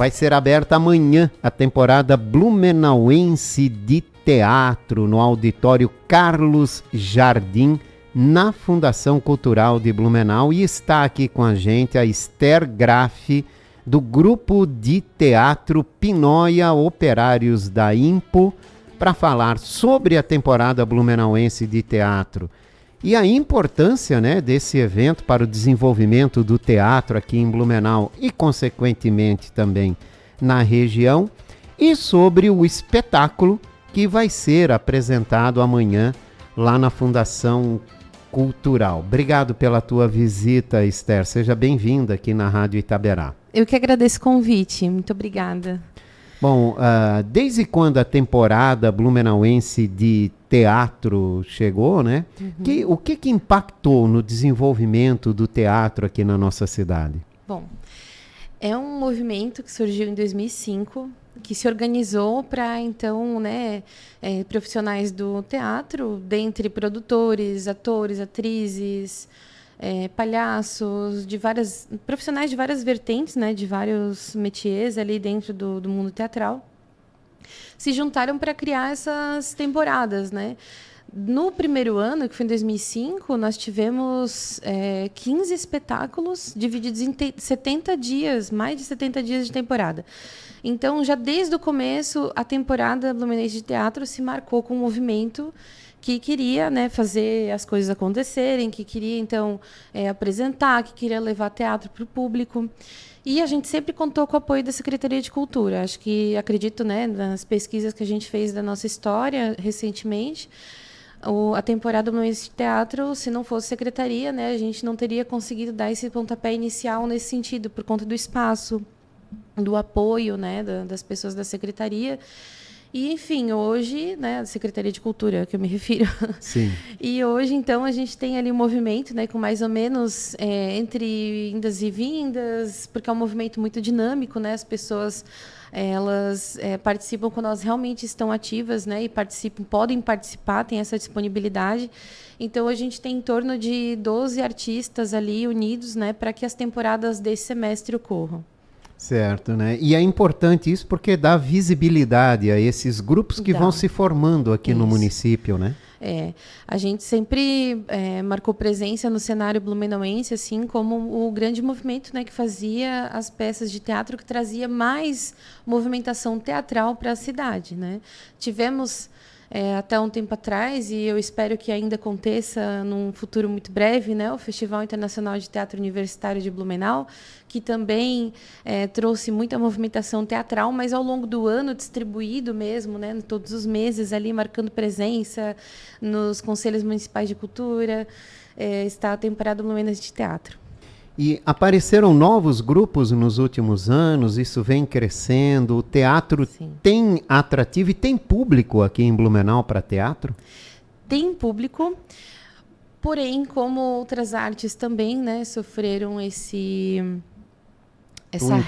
vai ser aberta amanhã a temporada blumenauense de teatro no auditório Carlos Jardim, na Fundação Cultural de Blumenau. E está aqui com a gente a Esther Graff, do Grupo de Teatro Pinóia Operários da IMPO, para falar sobre a temporada blumenauense de teatro e a importância, né, desse evento para o desenvolvimento do teatro aqui em Blumenau e, consequentemente, também na região, e sobre o espetáculo que vai ser apresentado amanhã lá na Fundação Cultural. Obrigado pela tua visita, Esther. Seja bem-vinda aqui na Rádio Itaberá. Eu que agradeço o convite. Muito obrigada. Bom, desde quando a temporada blumenauense de teatro chegou, né? O que impactou no desenvolvimento do teatro aqui na nossa cidade? Bom, é um movimento que surgiu em 2005, que se organizou para, então, né, profissionais do teatro, dentre produtores, atores, atrizes, palhaços, profissionais de várias vertentes, né, de vários métiers ali dentro do mundo teatral, se juntaram para criar essas temporadas, né? No primeiro ano, que foi em 2005, nós tivemos 15 espetáculos divididos em 70 dias, mais de 70 dias de temporada. Então, já desde o começo, a temporada Blumenense de Teatro se marcou com um movimento que queria, né, fazer as coisas acontecerem, que queria, então, apresentar, que queria levar teatro para o público. E a gente sempre contou com o apoio da Secretaria de Cultura. Acredito, né, nas pesquisas que a gente fez da nossa história recentemente, a temporada Blumenense de Teatro, se não fosse secretaria, né, a gente não teria conseguido dar esse pontapé inicial nesse sentido, por conta do espaço, do apoio, né, das pessoas da secretaria. E, enfim, hoje, né, a Secretaria de Cultura, que eu me refiro. Sim. E hoje, então, a gente tem ali um movimento, né, com mais ou menos entre indas e vindas, porque é um movimento muito dinâmico, né, as pessoas elas participam quando elas realmente estão ativas, né, e podem participar, têm essa disponibilidade. Então, a gente tem em torno de 12 artistas ali unidos, né, para que as temporadas desse semestre ocorram. Certo, né? E é importante isso porque dá visibilidade a esses grupos que vão se formando aqui no município, né? A gente sempre marcou presença no cenário blumenauense, assim como o grande movimento, né, que fazia as peças de teatro, que trazia mais movimentação teatral para a cidade, né? Tivemos até um tempo atrás, e eu espero que ainda aconteça num futuro muito breve, né, o Festival Internacional de Teatro Universitário de Blumenau, que também trouxe muita movimentação teatral, mas ao longo do ano distribuído mesmo, né, todos os meses ali marcando presença nos conselhos municipais de cultura, está a temporada Blumenense de Teatro. E apareceram novos grupos nos últimos anos, isso vem crescendo, o teatro tem atrativo e tem público aqui em Blumenau para teatro? Tem público, porém, como outras artes também, né, sofreram essa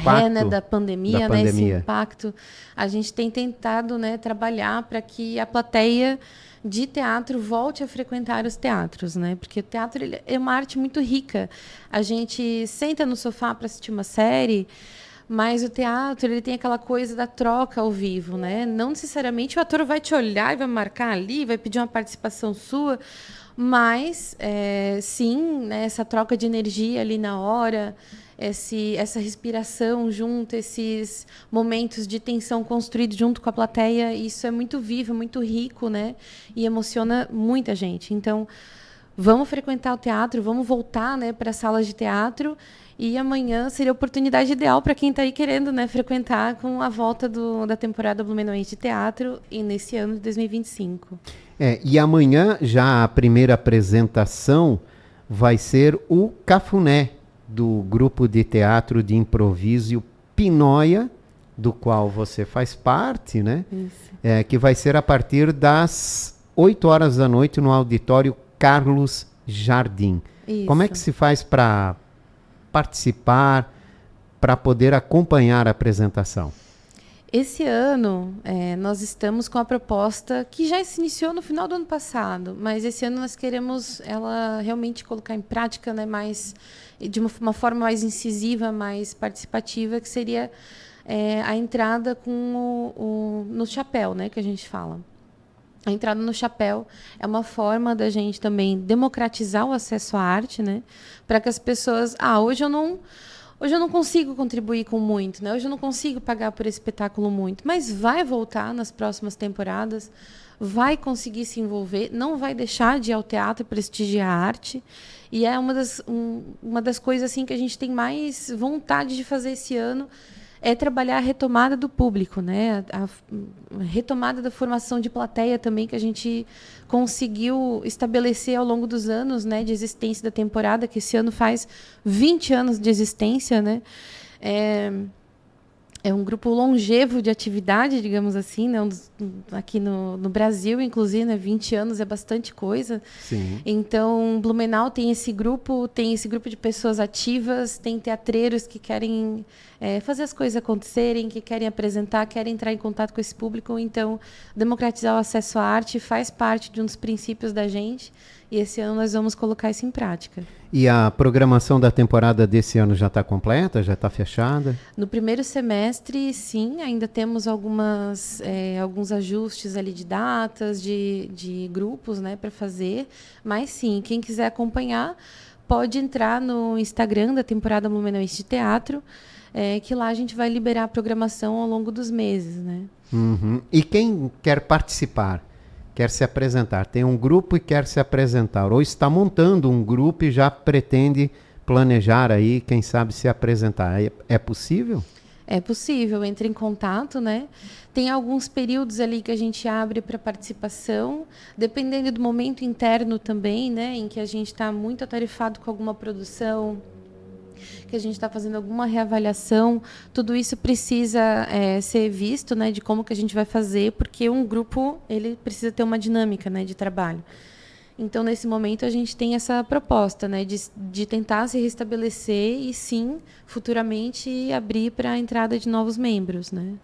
ré, né, da pandemia, né, esse impacto, a gente tem tentado, né, trabalhar para que a plateia de teatro volte a frequentar os teatros, né? Porque o teatro é uma arte muito rica. A gente senta no sofá para assistir uma série, mas o teatro ele tem aquela coisa da troca ao vivo, né? Não necessariamente o ator vai te olhar e vai marcar ali, vai pedir uma participação sua, mas sim, né, essa troca de energia ali na hora, essa respiração junto, esses momentos de tensão construídos junto com a plateia, isso é muito vivo, muito rico, né? E emociona muita gente. Então, vamos frequentar o teatro, vamos voltar, né, para as salas de teatro, e amanhã seria a oportunidade ideal para quem está aí querendo, né, frequentar com a volta da temporada Blumenauense de Teatro e nesse ano de 2025. E amanhã já a primeira apresentação vai ser o Cafuné, do grupo de teatro de improviso Pinóia, do qual você faz parte, né? Isso. Que vai ser a partir das 8 horas da noite no auditório Carlos Jardim. Isso. Como é que se faz para participar, para poder acompanhar a apresentação? Esse ano, nós estamos com a proposta que já se iniciou no final do ano passado, mas esse ano nós queremos ela realmente colocar em prática, né, mais, de uma forma mais incisiva, mais participativa, que seria a entrada no chapéu, né, que a gente fala. A entrada no chapéu é uma forma da gente também democratizar o acesso à arte, né, para que as pessoas... Hoje eu não consigo contribuir com muito, né? Hoje eu não consigo pagar por esse espetáculo muito, mas vai voltar nas próximas temporadas, vai conseguir se envolver, não vai deixar de ir ao teatro prestigiar a arte. E é uma das coisas assim, que a gente tem mais vontade de fazer esse ano, é trabalhar a retomada do público, né? A retomada da formação de plateia também, que a gente conseguiu estabelecer ao longo dos anos, né, de existência da temporada, que esse ano faz 20 anos de existência, né? É um grupo longevo de atividade, digamos assim, né? Aqui no Brasil, inclusive, né? 20 anos é bastante coisa. Sim. Então, Blumenau tem esse grupo de pessoas ativas, tem teatreiros que querem fazer as coisas acontecerem, que querem apresentar, querem entrar em contato com esse público. Então, democratizar o acesso à arte faz parte de um dos princípios da gente, e esse ano nós vamos colocar isso em prática. E a programação da temporada desse ano já está completa? Já está fechada? No primeiro semestre, sim, ainda temos alguns ajustes ali de datas, de grupos, né, para fazer. Mas sim, quem quiser acompanhar pode entrar no Instagram da temporada Blumenauense de Teatro, que lá a gente vai liberar a programação ao longo dos meses, né? Uhum. E quem quer participar? Quer se apresentar, tem um grupo e quer se apresentar, ou está montando um grupo e já pretende planejar aí, quem sabe, se apresentar. É possível? É possível, entre em contato, né? Tem alguns períodos ali que a gente abre para participação, dependendo do momento interno também, né? Em que a gente está muito atarefado com alguma produção, que a gente está fazendo alguma reavaliação, tudo isso precisa ser visto, né, de como que a gente vai fazer, porque um grupo ele precisa ter uma dinâmica, né, de trabalho. Então, nesse momento, a gente tem essa proposta, né, de tentar se restabelecer e, sim, futuramente abrir para a entrada de novos membros, né?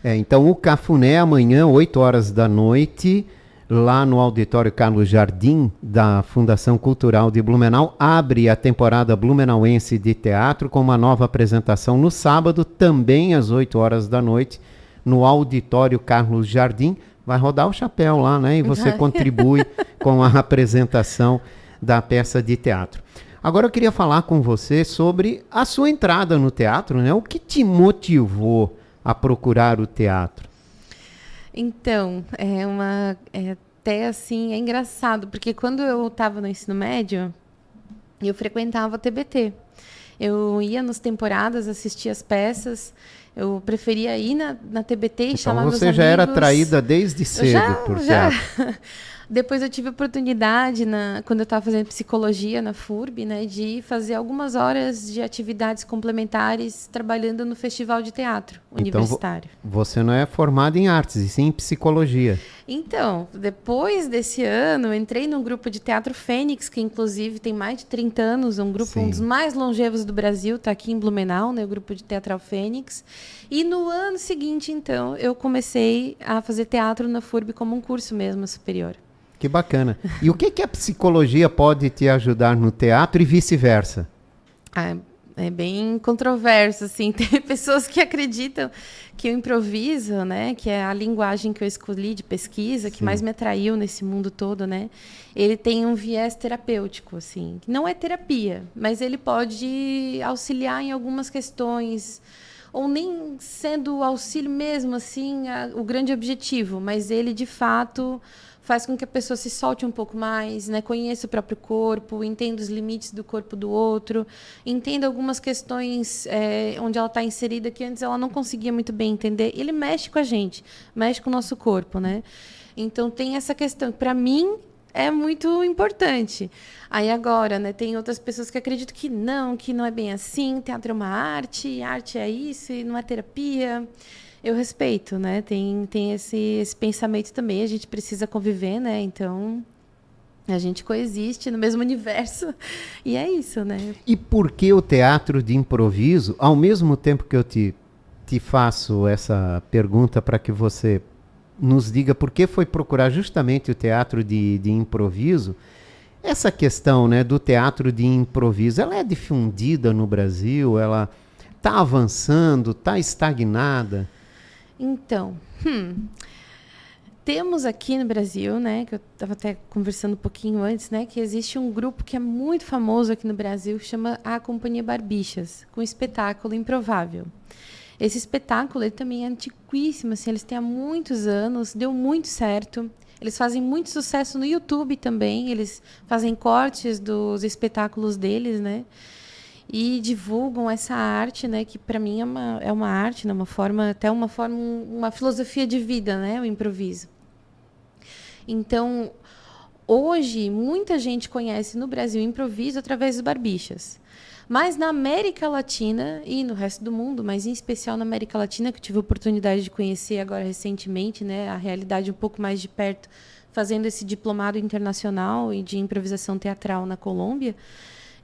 Então, o Cafuné, amanhã, 8 horas da noite, lá no Auditório Carlos Jardim, da Fundação Cultural de Blumenau, abre a temporada Blumenauense de Teatro com uma nova apresentação no sábado, também às 8 horas da noite, no Auditório Carlos Jardim. Vai rodar o chapéu lá, né? E você contribui com a apresentação da peça de teatro. Agora eu queria falar com você sobre a sua entrada no teatro, né? O que te motivou a procurar o teatro? Então, até assim, é engraçado, porque quando eu estava no ensino médio, eu frequentava a TBT. Eu ia nas temporadas, assistia as peças, eu preferia ir na TBT e chamar meus amigos. Então você já era atraída desde cedo por teatro. Depois eu tive a oportunidade, quando eu estava fazendo psicologia na FURB, né, de fazer algumas horas de atividades complementares trabalhando no Festival de Teatro Universitário. Então, você não é formada em artes, e sim em psicologia. Então, depois desse ano, eu entrei num grupo de Teatro Fênix, que inclusive tem mais de 30 anos, um grupo, um dos mais longevos do Brasil, está aqui em Blumenau, né, o grupo de Teatral Fênix. E no ano seguinte, então, eu comecei a fazer teatro na FURB como um curso mesmo superior. Que bacana. E o que a psicologia pode te ajudar no teatro e vice-versa? É bem controverso, assim. Tem pessoas que acreditam que o improviso, né, que é a linguagem que eu escolhi de pesquisa, que mais me atraiu nesse mundo todo, né, ele tem um viés terapêutico, assim. Não é terapia, mas ele pode auxiliar em algumas questões, ou nem sendo o auxílio mesmo, assim, o grande objetivo, mas ele, de fato, faz com que a pessoa se solte um pouco mais, né? Conheça o próprio corpo, entenda os limites do corpo do outro, entenda algumas questões onde ela está inserida que antes ela não conseguia muito bem entender. Ele mexe com a gente, mexe com o nosso corpo, né? Então tem essa questão, para mim é muito importante. Aí agora, né, tem outras pessoas que acreditam que não é bem assim, teatro é uma arte é isso, e não é terapia. Eu respeito, né? Tem esse pensamento também. A gente precisa conviver, né? Então, a gente coexiste no mesmo universo. E é isso, né? E por que o teatro de improviso? Ao mesmo tempo que eu te faço essa pergunta para que você nos diga por que foi procurar justamente o teatro de improviso, essa questão, né, do teatro de improviso, ela é difundida no Brasil? Tá avançando? Tá estagnada? Então, temos aqui no Brasil, né, que eu estava até conversando um pouquinho antes, né, que existe um grupo que é muito famoso aqui no Brasil, que chama a Companhia Barbixas, com o espetáculo Improvável. Esse espetáculo ele também é antiquíssimo, assim, eles têm há muitos anos, deu muito certo. Eles fazem muito sucesso no YouTube também, eles fazem cortes dos espetáculos deles, né? E divulgam essa arte, né, que para mim é uma arte, né, uma filosofia de vida, né, o improviso. Então, hoje, muita gente conhece no Brasil o improviso através dos Barbixas. Mas na América Latina e no resto do mundo, mas em especial na América Latina, que eu tive a oportunidade de conhecer agora recentemente, né, a realidade um pouco mais de perto, fazendo esse diplomado internacional e de improvisação teatral na Colômbia,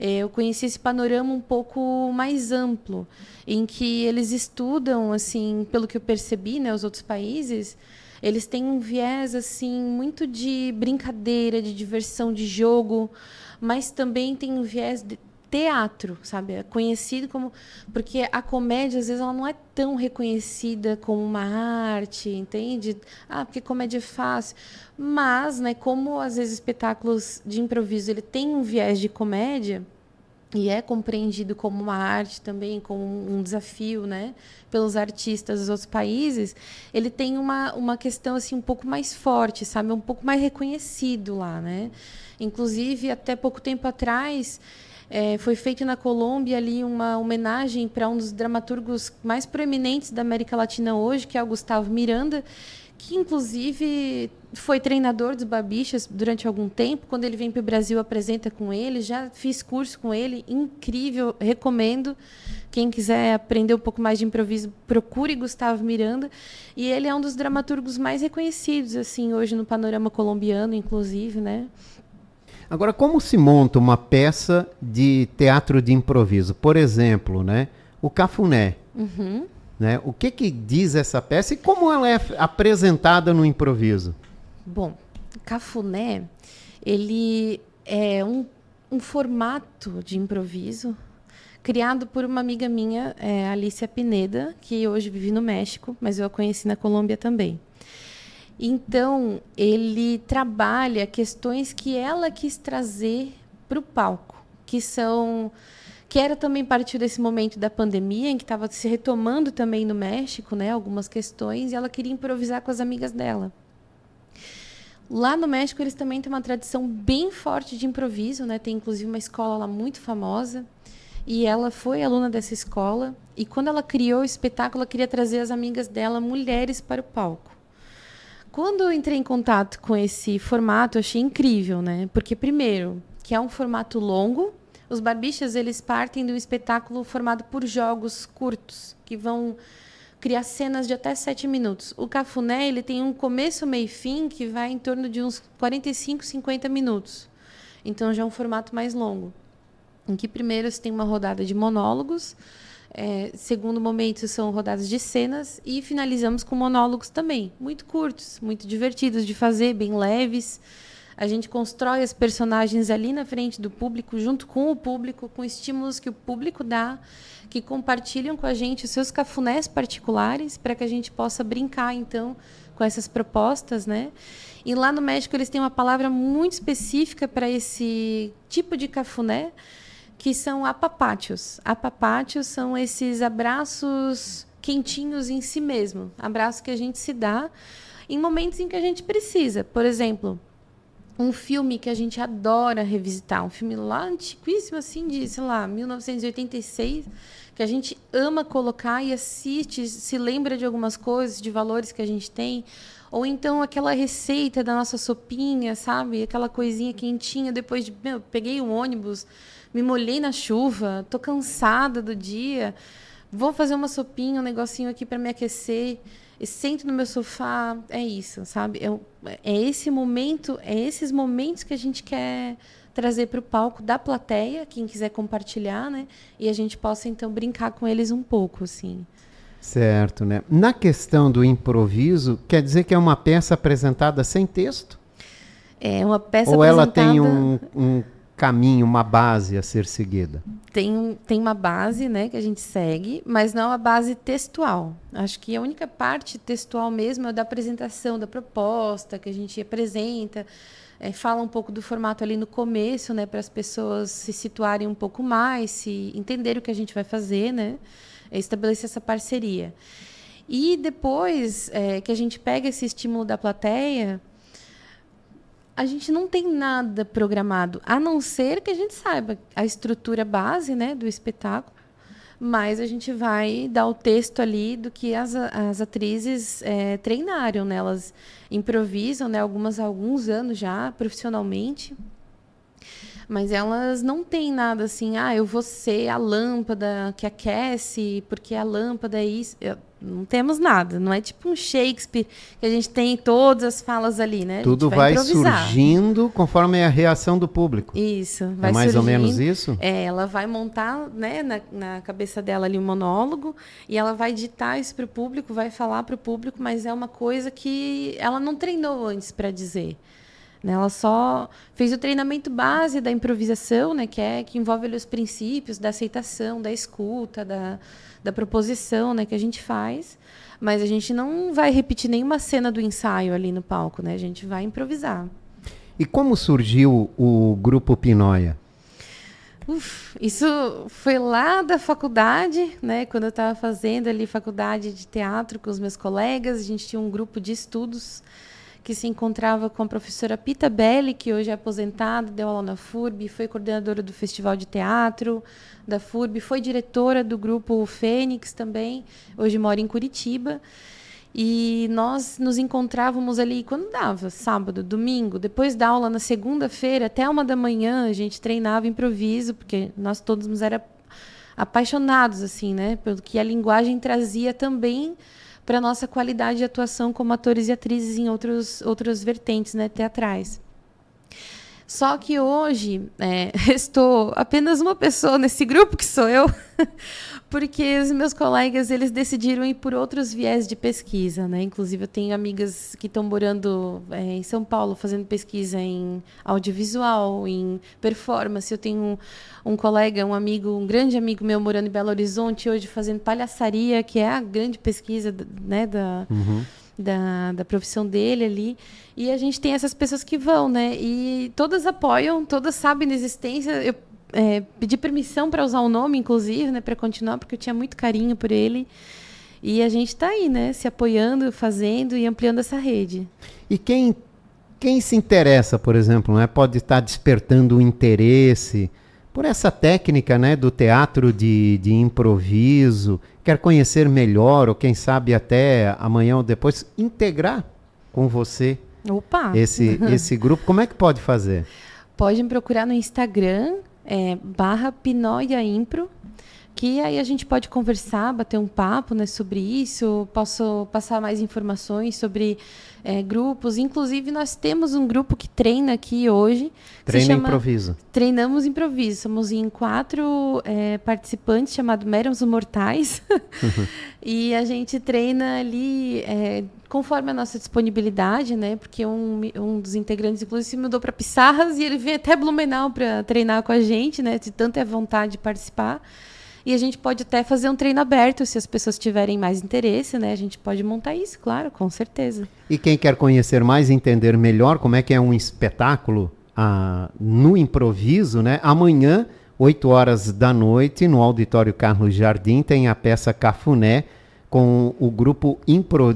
eu conheci esse panorama um pouco mais amplo, em que eles estudam, assim, pelo que eu percebi, né, os outros países, eles têm um viés assim muito de brincadeira, de diversão, de jogo, mas também tem um viés de teatro, sabe? É conhecido como... Porque a comédia, às vezes, ela não é tão reconhecida como uma arte, entende? Porque comédia é fácil. Mas, né, como, às vezes, espetáculos de improviso ele tem um viés de comédia e é compreendido como uma arte também, como um desafio, né, pelos artistas dos outros países, ele tem uma questão assim, um pouco mais forte, sabe? Um pouco mais reconhecido lá, né? Inclusive, até pouco tempo atrás... foi feito na Colômbia ali uma homenagem para um dos dramaturgos mais proeminentes da América Latina hoje, que é o Gustavo Miranda, que inclusive foi treinador dos Barbixas durante algum tempo. Quando ele vem para o Brasil, apresenta com ele. Já fiz curso com ele, incrível, recomendo. Quem quiser aprender um pouco mais de improviso, procure Gustavo Miranda. E ele é um dos dramaturgos mais reconhecidos assim hoje no panorama colombiano, inclusive, né? Agora, como se monta uma peça de teatro de improviso? Por exemplo, né, o Cafuné. Uhum. Né? O que diz essa peça e como ela é apresentada no improviso? Bom, Cafuné, ele é um formato de improviso criado por uma amiga minha, Alicia Pineda, que hoje vive no México, mas eu a conheci na Colômbia também. Então, ele trabalha questões que ela quis trazer para o palco, que era também partir desse momento da pandemia, em que estava se retomando também no México, né, algumas questões, e ela queria improvisar com as amigas dela. Lá no México, eles também têm uma tradição bem forte de improviso, né? Tem, inclusive, uma escola lá muito famosa, e ela foi aluna dessa escola, e quando ela criou o espetáculo, ela queria trazer as amigas dela, mulheres, para o palco. Quando eu entrei em contato com esse formato, eu achei incrível, né? Porque, primeiro, que é um formato longo. Os Barbixas, eles partem de um espetáculo formado por jogos curtos, que vão criar cenas de até 7 minutos. O Cafuné, ele tem um começo, meio e fim, que vai em torno de uns 45, 50 minutos. Então, já é um formato mais longo. Em que, primeiro, você tem uma rodada de monólogos, segundo momento são rodadas de cenas e finalizamos com monólogos também, muito curtos, muito divertidos de fazer, bem leves. A gente constrói as personagens ali na frente do público, junto com o público, com estímulos que o público dá, que compartilham com a gente os seus cafunés particulares, para que a gente possa brincar, então, com essas propostas, né? E lá no México eles têm uma palavra muito específica para esse tipo de cafuné, que são apapátios. Apapátios são esses abraços quentinhos em si mesmo. Abraços que a gente se dá em momentos em que a gente precisa. Por exemplo, um filme que a gente adora revisitar. Um filme lá antiquíssimo, assim, de, sei lá, 1986, que a gente ama colocar e assiste, se lembra de algumas coisas, de valores que a gente tem. Ou então aquela receita da nossa sopinha, sabe? Aquela coisinha quentinha depois de... peguei um ônibus... me molhei na chuva, tô cansada do dia, vou fazer uma sopinha, um negocinho aqui para me aquecer, e sento no meu sofá, é isso, sabe? Esse momento, esses momentos que a gente quer trazer para o palco da plateia, quem quiser compartilhar, né? E a gente possa, então, brincar com eles um pouco, assim. Certo, né? Na questão do improviso, quer dizer que é uma peça apresentada sem texto? É uma peça ou apresentada... ela tem um caminho, uma base a ser seguida? Tem uma base, né, que a gente segue, mas não a base textual. Acho que a única parte textual mesmo é da apresentação da proposta, que a gente apresenta, fala um pouco do formato ali no começo, né, para as pessoas se situarem um pouco mais, se entenderem o que a gente vai fazer, né, estabelecer essa parceria. E depois que a gente pega esse estímulo da plateia, a gente não tem nada programado, a não ser que a gente saiba a estrutura base, né, do espetáculo, mas a gente vai dar o texto ali do que as atrizes treinaram, né? Elas improvisam, né, algumas há alguns anos já, profissionalmente, mas elas não têm nada assim, eu vou ser a lâmpada que aquece, porque a lâmpada é isso. Não temos nada, não é tipo um Shakespeare que a gente tem todas as falas ali, né? Tudo vai surgindo conforme a reação do público. Isso, vai mais surgindo, ou menos isso? Ela vai montar, né, na cabeça dela ali um monólogo e ela vai ditar isso para o público, vai falar para o público, mas é uma coisa que ela não treinou antes para dizer. Ela só fez o treinamento base da improvisação, né, que envolve ali os princípios da aceitação, da escuta, da proposição, né, que a gente faz, mas a gente não vai repetir nenhuma cena do ensaio ali no palco, né? A gente vai improvisar. E como surgiu o Grupo Pinóia? Isso foi lá da faculdade, né? Quando eu estava fazendo ali faculdade de teatro com os meus colegas, a gente tinha um grupo de estudos que se encontrava com a professora Pita Belli, que hoje é aposentada, deu aula na FURB, foi coordenadora do Festival de Teatro da FURB, foi diretora do grupo Fênix também, hoje mora em Curitiba. E nós nos encontrávamos ali quando dava, sábado, domingo, depois da aula na segunda-feira, até 1h da manhã, a gente treinava improviso, porque nós todos éramos apaixonados, assim, né, pelo que a linguagem trazia também para a nossa qualidade de atuação como atores e atrizes em outras vertentes, né, teatrais. Só que hoje restou apenas uma pessoa nesse grupo, que sou eu, porque os meus colegas eles decidiram ir por outros viés de pesquisa, né? Inclusive, eu tenho amigas que estão morando em São Paulo, fazendo pesquisa em audiovisual, em performance. Eu tenho um colega, um grande amigo meu morando em Belo Horizonte, hoje fazendo palhaçaria, que é a grande pesquisa, né, da profissão dele ali. E a gente tem essas pessoas que vão, né? E todas apoiam, todas sabem da existência. Eu pedi permissão para usar o nome, inclusive, né, para continuar, porque eu tinha muito carinho por ele. E a gente está aí, né, se apoiando, fazendo e ampliando essa rede. E quem se interessa, por exemplo, né, pode estar despertando o interesse por essa técnica, né, do teatro de improviso, quer conhecer melhor, ou quem sabe até amanhã ou depois, integrar com você esse grupo. Como é que pode fazer? Pode me procurar no Instagram, /PinoiaImpro, que aí a gente pode conversar, bater um papo, né, sobre isso. Posso passar mais informações sobre grupos. Inclusive, nós temos um grupo que treina aqui hoje. Treina improviso. Treinamos improviso. Somos em 4 participantes, chamado Méramos Mortais. E a gente treina ali conforme a nossa disponibilidade, né? Porque um dos integrantes, inclusive, se mudou para Pissarras e ele vem até Blumenau para treinar com a gente, né? De tanta vontade de participar. E a gente pode até fazer um treino aberto, se as pessoas tiverem mais interesse, né? A gente pode montar isso, claro, com certeza. E quem quer conhecer mais, entender melhor como é que é um espetáculo no improviso, né? Amanhã, 20h, no Auditório Carlos Jardim, tem a peça Cafuné, com o grupo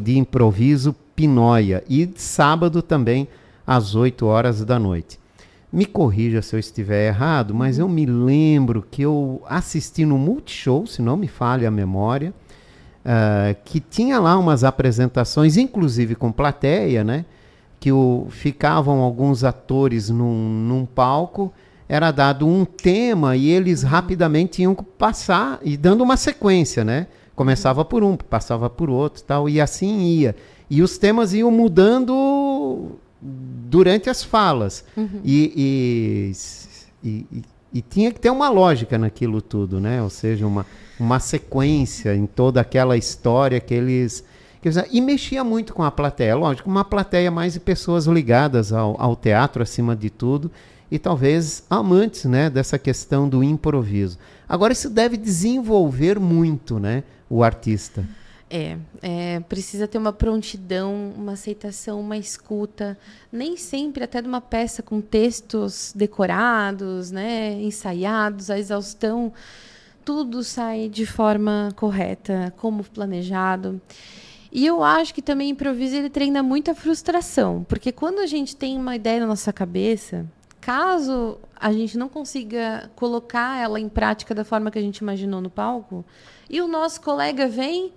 de improviso Pinóia. E sábado também, às 20h. Me corrija se eu estiver errado, mas eu me lembro que eu assisti no Multishow, se não me falha a memória, que tinha lá umas apresentações, inclusive com plateia, né? Que ficavam alguns atores num palco, era dado um tema e eles rapidamente tinham que passar e dando uma sequência, né? Começava por um, passava por outro, tal, e assim ia. E os temas iam mudando durante as falas. E tinha que ter uma lógica naquilo tudo, né? Ou seja, uma sequência em toda aquela história que eles... E mexia muito com a plateia. Lógico, uma plateia mais de pessoas ligadas ao teatro, acima de tudo. e talvez amantes, né, dessa questão do improviso. Agora, isso deve desenvolver muito, né, o artista. Precisa ter uma prontidão, uma aceitação, uma escuta, nem sempre até de uma peça com textos decorados, né, ensaiados, a exaustão, tudo sai de forma correta, como planejado. E eu acho que também o improviso ele treina muita frustração, porque quando a gente tem uma ideia na nossa cabeça, caso a gente não consiga colocar ela em prática da forma que a gente imaginou no palco, e o nosso colega vem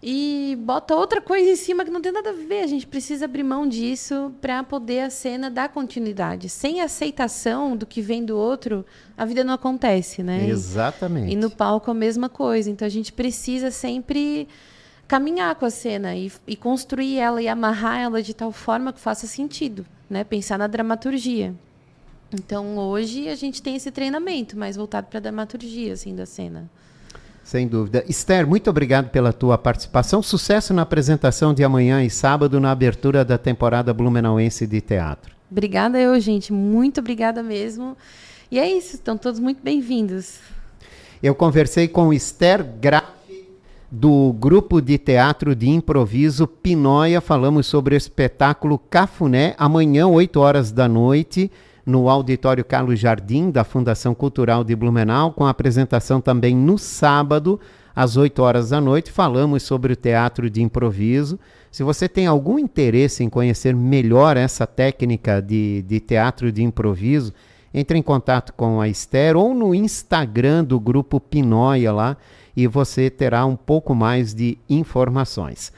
e bota outra coisa em cima que não tem nada a ver. A gente precisa abrir mão disso para poder a cena dar continuidade. Sem aceitação do que vem do outro, a vida não acontece, né? Exatamente. E no palco a mesma coisa. Então a gente precisa sempre caminhar com a cena e construir ela e amarrar ela de tal forma que faça sentido, né? Pensar na dramaturgia. Então hoje a gente tem esse treinamento mais voltado para a dramaturgia assim, da cena. Sem dúvida. Esther, muito obrigado pela tua participação. Sucesso na apresentação de amanhã e sábado na abertura da temporada blumenauense de teatro. Obrigada eu, gente. Muito obrigada mesmo. E é isso, estão todos muito bem-vindos. Eu conversei com Esther Graff, do grupo de teatro de improviso Pinóia. Falamos sobre o espetáculo Cafuné, amanhã, 8 horas da noite, no Auditório Carlos Jardim, da Fundação Cultural de Blumenau, com a apresentação também no sábado, às 8 horas da noite. Falamos sobre o teatro de improviso. Se você tem algum interesse em conhecer melhor essa técnica de teatro de improviso, entre em contato com a Esther ou no Instagram do grupo Pinóia lá, e você terá um pouco mais de informações.